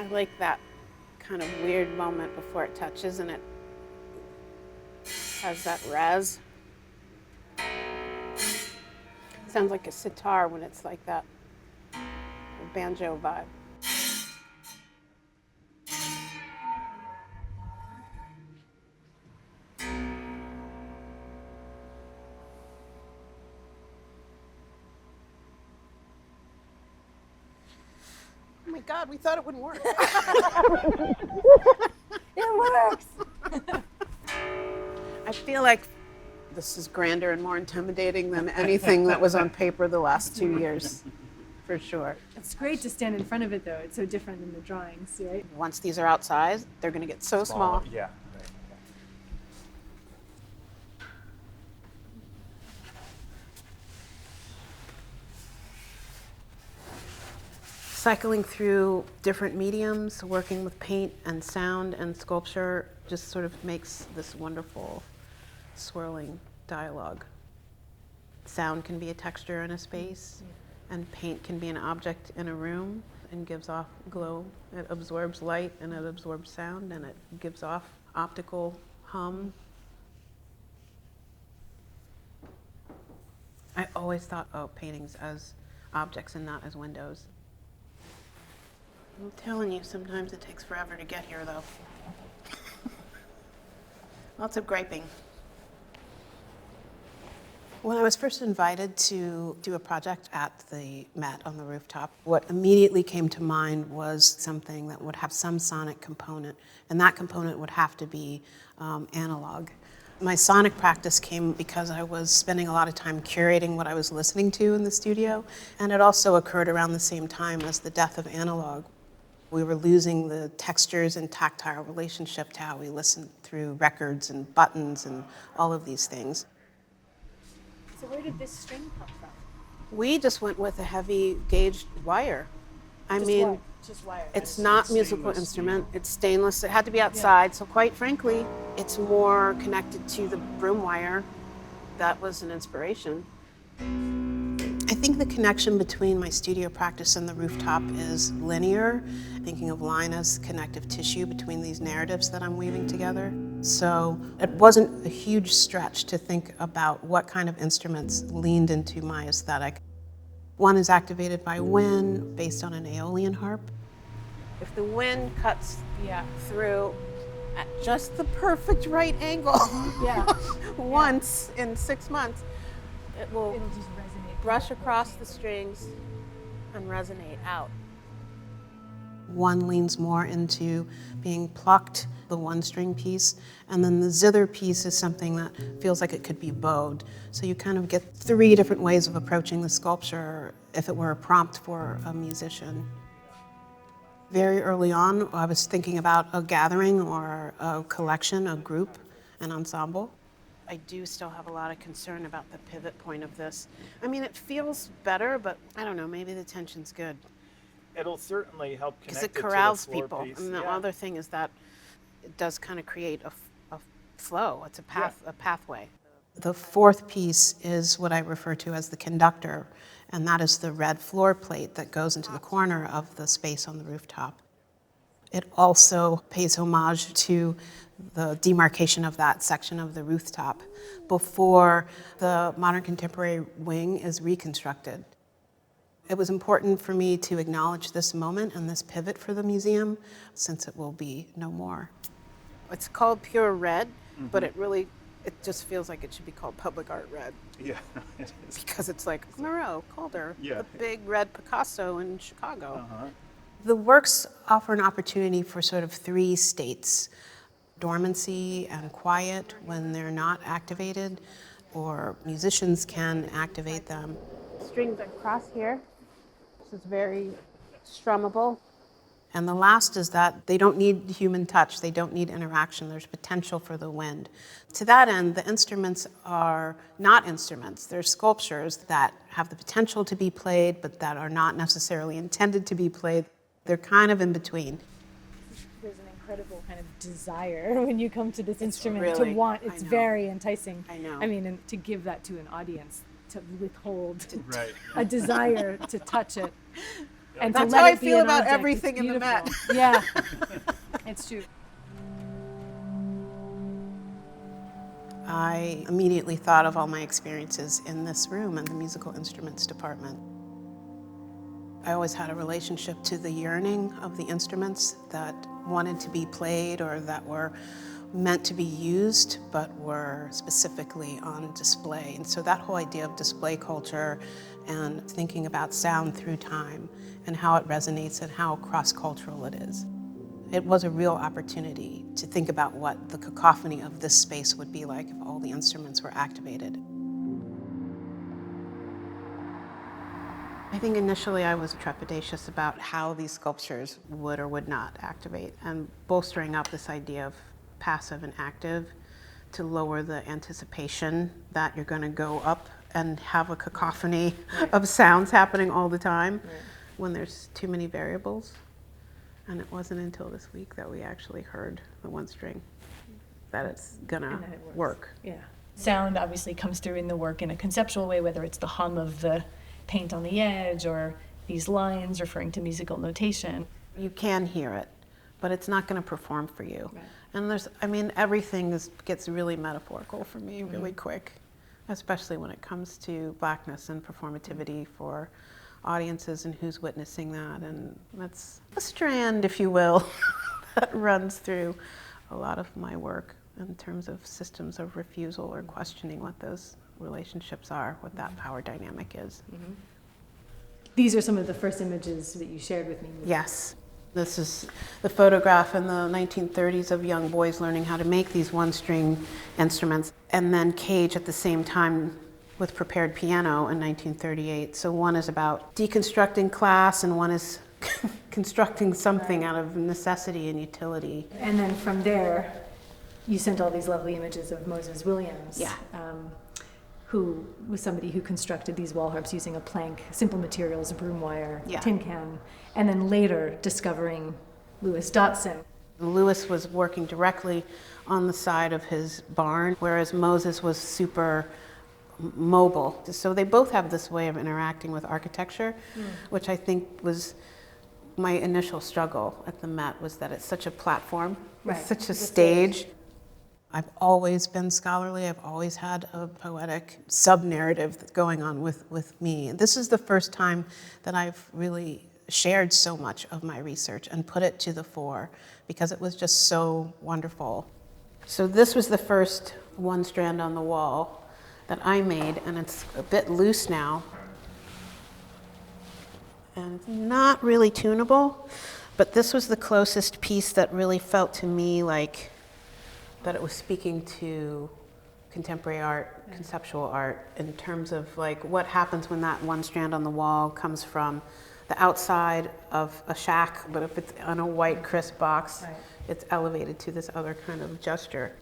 I like that kind of weird moment before it touches and it has that res. Sounds like a sitar when it's like that, a banjo vibe. Oh my God, we thought it wouldn't work. It works! I feel like this is grander and more intimidating than anything that was on paper the last 2 years, for sure. It's great to stand in front of it, though. It's so different than the drawings, right? Once these are outside, they're going to get so small. Yeah. Right. Cycling through different mediums, working with paint and sound and sculpture just sort of makes this wonderful swirling dialogue. Sound can be a texture in a space, and paint can be an object in a room and gives off glow. It absorbs light and it absorbs sound and it gives off optical hum. I always thought of paintings as objects and not as windows. I'm telling you, sometimes it takes forever to get here, though. Lots of griping. When I was first invited to do a project at the Met on the rooftop, what immediately came to mind was something that would have some sonic component, and that component would have to be analog. My sonic practice came because I was spending a lot of time curating what I was listening to in the studio, and it also occurred around the same time as the death of analog. We were losing the textures and tactile relationship to how we listened through records and buttons and all of these things. So where did this string come from? We just went with a heavy gauged wire. Just wire. It's not a musical instrument. It's stainless. It had to be outside, so quite frankly, it's more connected to the broom wire. That was an inspiration. I think the connection between my studio practice and the rooftop is linear, thinking of line as connective tissue between these narratives that I'm weaving together. So it wasn't a huge stretch to think about what kind of instruments leaned into my aesthetic. One is activated by wind, based on an Aeolian harp. If the wind cuts through at just the perfect right angle once in 6 months, it'll just resonate. brush across the strings and resonate out. One leans more into being plucked, the one string piece, and then the zither piece is something that feels like it could be bowed. So you kind of get 3 different ways of approaching the sculpture if it were a prompt for a musician. Very early on, I was thinking about a gathering or a collection, a group, an ensemble. I do still have a lot of concern about the pivot point of this. I mean, it feels better, but I don't know, maybe the tension's good. It'll certainly help connect Because it to the corrals floor people. piece. And the Yeah. other thing is that it does kind of create a flow. It's a pathway. The 4th piece is what I refer to as the conductor, and that is the red floor plate that goes into the corner of the space on the rooftop. It also pays homage to the demarcation of that section of the rooftop before the modern contemporary wing is reconstructed. It was important for me to acknowledge this moment and this pivot for the museum, since it will be no more. It's called Pure Red, but it just feels like it should be called Public Art Red. Yeah, it is. Because it's like Moreau, Calder, Yeah. the big red Picasso in Chicago. Uh-huh. The works offer an opportunity for sort of 3 states: dormancy and quiet when they're not activated, or musicians can activate them. Strings across here. This is very strummable. And the last is that they don't need human touch, they don't need interaction, there's potential for the wind. To that end, the instruments are not instruments, they're sculptures that have the potential to be played, but that are not necessarily intended to be played. They're kind of in between. There's an incredible kind of desire when you come to this instrument really, to want. I It's know. very enticing. I know. I mean, and to give that to an audience, to withhold Right. a desire to touch it. And That's to let how I it be feel an about object, everything it's in the beautiful. Met. Yeah, it's true. I immediately thought of all my experiences in this room in the musical instruments department. I always had a relationship to the yearning of the instruments that wanted to be played or that were meant to be used but were specifically on display. And so that whole idea of display culture and thinking about sound through time and how it resonates and how cross-cultural it is. It was a real opportunity to think about what the cacophony of this space would be like if all the instruments were activated. I think initially I was trepidatious about how these sculptures would or would not activate, and bolstering up this idea of passive and active to lower the anticipation that you're going to go up and have a cacophony of sounds happening all the time when there's too many variables. And it wasn't until this week that we actually heard the one string that it's gonna work. Yeah. Sound obviously comes through in the work in a conceptual way, whether it's the hum of the paint on the edge or these lines referring to musical notation. You can hear it, but it's not gonna perform for you. Right. And everything gets really metaphorical for me really quick, especially when it comes to blackness and performativity for audiences and who's witnessing that. And that's a strand, if you will, that runs through a lot of my work in terms of systems of refusal or questioning what those relationships are, what that power dynamic is. These are some of the first images that you shared with me. Yes. This is the photograph in the 1930s of young boys learning how to make these one-string instruments, and then Cage at the same time with prepared piano in 1938. So one is about deconstructing class and one is constructing something out of necessity and utility. And then from there, you sent all these lovely images of Moses Williams, Yeah. who was somebody who constructed these wall harps using a plank, simple materials, broom wire, Yeah. tin can, and then later discovering Louis Dotson. Louis was working directly on the side of his barn, whereas Moses was super mobile. So they both have this way of interacting with architecture, which I think was my initial struggle at the Met, was that it's such a platform, Right. it's such a The stage. I've always been scholarly. I've always had a poetic sub-narrative that's going on with me. And this is the first time that I've really shared so much of my research and put it to the fore because it was just so wonderful. So this was the first one strand on the wall that I made, and it's a bit loose now. And not really tunable, but this was the closest piece that really felt to me like that it was speaking to contemporary art, conceptual art, in terms of like what happens when that one strand on the wall comes from the outside of a shack, but if it's on a white crisp box, it's elevated to this other kind of gesture.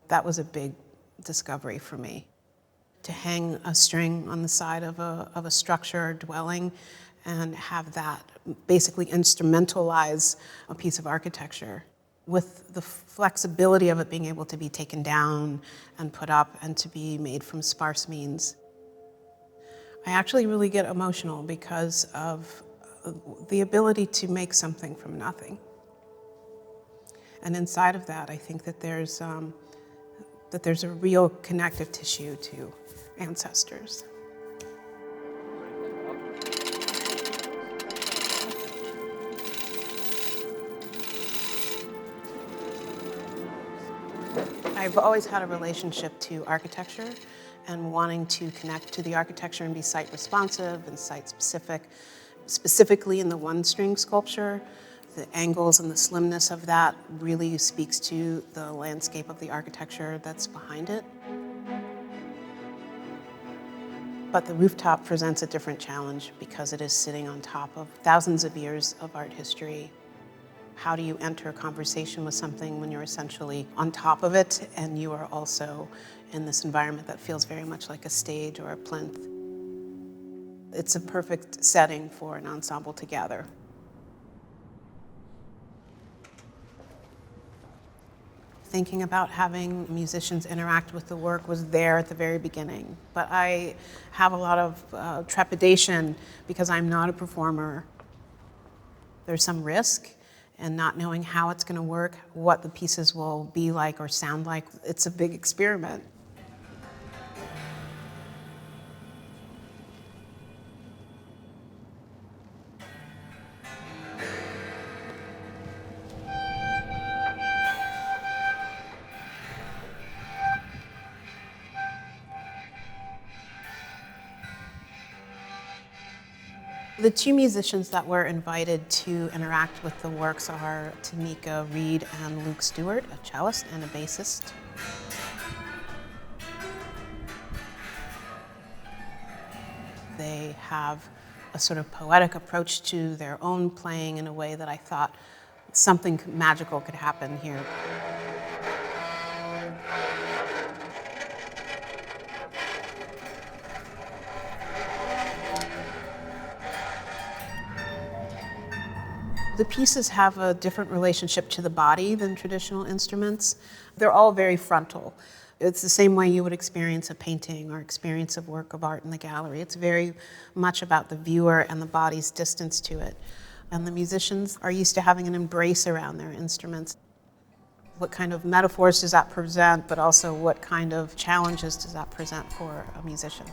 That was a big discovery for me. To hang a string on the side of a structure or dwelling and have that basically instrumentalize a piece of architecture with the flexibility of it being able to be taken down and put up and to be made from sparse means. I actually really get emotional because of the ability to make something from nothing. And inside of that, I think that there's a real connective tissue to ancestors. I've always had a relationship to architecture and wanting to connect to the architecture and be site responsive and site specific, specifically in the one string sculpture. The angles and the slimness of that really speaks to the landscape of the architecture that's behind it. But the rooftop presents a different challenge because it is sitting on top of thousands of years of art history. How do you enter a conversation with something when you're essentially on top of it and you are also in this environment that feels very much like a stage or a plinth? It's a perfect setting for an ensemble to gather. Thinking about having musicians interact with the work was there at the very beginning, but I have a lot of trepidation because I'm not a performer There's some risk in not knowing how it's going to work, what the pieces will be like or sound like. It's a big experiment. The two musicians that were invited to interact with the works are Tamika Reed and Luke Stewart, a cellist and a bassist. They have a sort of poetic approach to their own playing in a way that I thought something magical could happen here. The pieces have a different relationship to the body than traditional instruments. They're all very frontal. It's the same way you would experience a painting or experience a work of art in the gallery. It's very much about the viewer and the body's distance to it. And the musicians are used to having an embrace around their instruments. What kind of metaphors does that present, but also what kind of challenges does that present for a musician?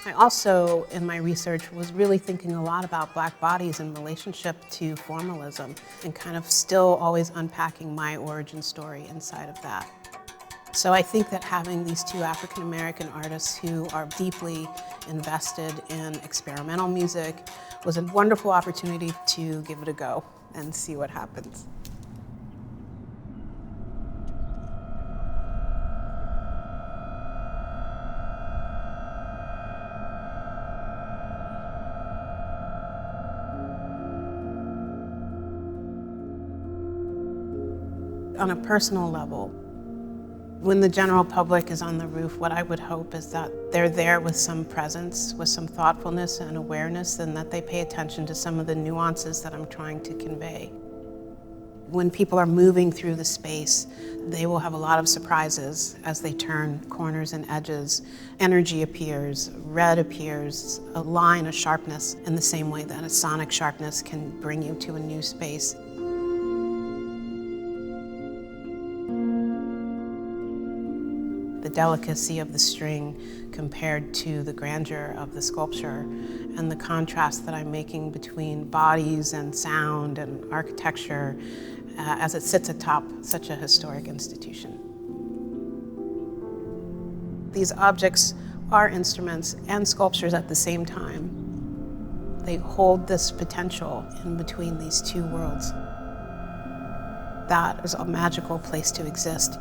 I also, in my research, was really thinking a lot about Black bodies in relationship to formalism and kind of still always unpacking my origin story inside of that. So I think that having these two African American artists who are deeply invested in experimental music was a wonderful opportunity to give it a go and see what happens. On a personal level, when the general public is on the roof, what I would hope is that they're there with some presence, with some thoughtfulness and awareness, and that they pay attention to some of the nuances that I'm trying to convey. When people are moving through the space, they will have a lot of surprises as they turn corners and edges. Energy appears, red appears, a line, a sharpness, in the same way that a sonic sharpness can bring you to a new space. The delicacy of the string compared to the grandeur of the sculpture, and the contrast that I'm making between bodies and sound and architecture as it sits atop such a historic institution. These objects are instruments and sculptures at the same time. They hold this potential in between these two worlds. That is a magical place to exist.